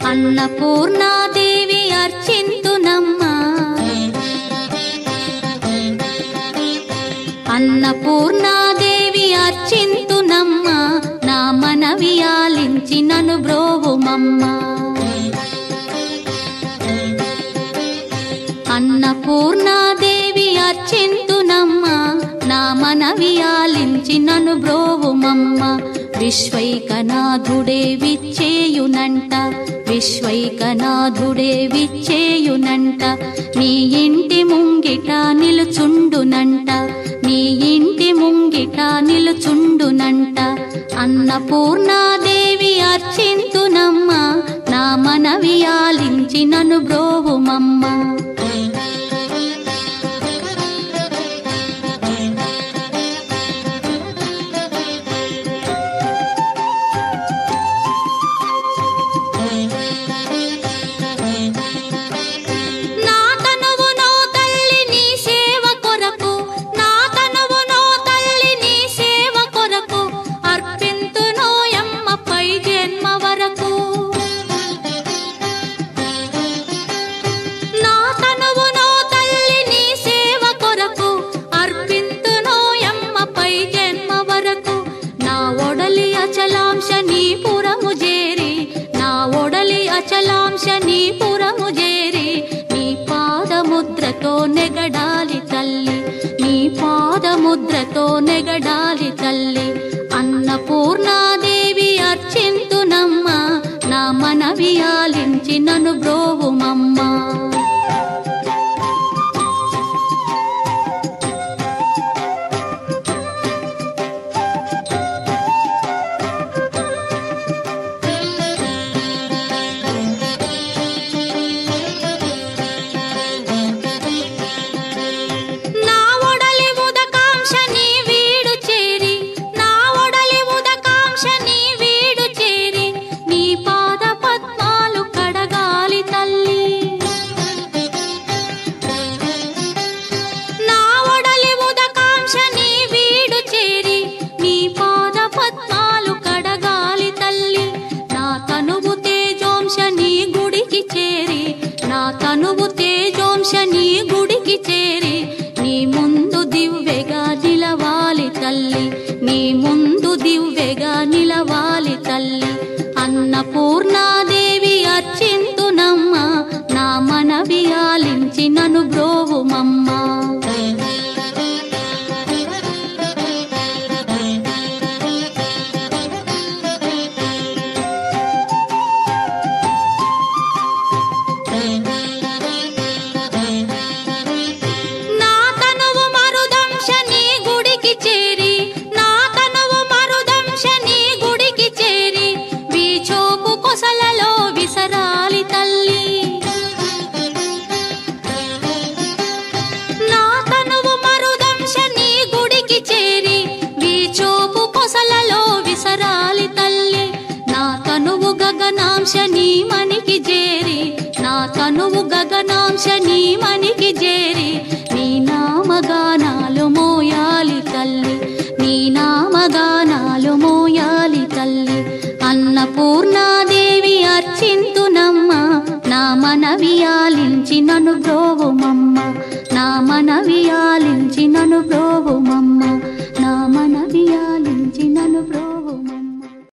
అన్నపూర్ణాదేవి అర్చింతునమ్మా, అన్నపూర్ణాదేవి అర్చింతునమ్మా, నా మనవి ఆలించి నన్ను బ్రోవుమమ్మా. అన్నపూర్ణాదేవి అర్చింతునమ్మా, నా మనవి ఆలించి నన్ను బ్రోవుమమ్మా. విశ్వైకనాథుడే విచ్చేయునంట, విశ్వైకనాథుడే విచ్చేయునంట, నీ ఇంటి ముంగిట నిలుచుండునంట, నీ ఇంటి ముంగిట నిలుచుండునంట. అన్నపూర్ణాదేవి అర్చింతునమ్మా, నా మనవి ఆలించి నన్ను బ్రోవుమమ్మా. అచలాంశనీపురము చేరి నీ పాదముద్రతో నెగడాలి తల్లి, నీ పాదముద్రతో నెగడాలి తల్లి. అన్నపూర్ణాదేవి అర్చింతునమ్మా, నా మనవి ఆలించి నన్ను బ్రోవుమమ్మా. తనువు తేజోంశని గుడికి చేరి నీ ముందు దివ్వెగా నిలవాలి తల్లి, నీ ముందు దివ్వెగా నిలవాలి తల్లి. అన్నపూర్ణాదేవి అర్చింతునమ్మా, నా మనవి ఆలించి నన్ను బ్రోవుమమ్మా. గగనాంశని మనికి చేరి, నా తనువు గగనాంశని మనికి చేరి నీ నామగానాలు మోయాలి తల్లి, నీ నామగానాలు మోయాలి తల్లి. అన్నపూర్ణాదేవి అర్చింతునమ్మా, నా మనవి ఆలించి నన్ను బ్రోవుమమ్మ, నా మనవి ఆలించి నన్ను బ్రోవుమమ్మ.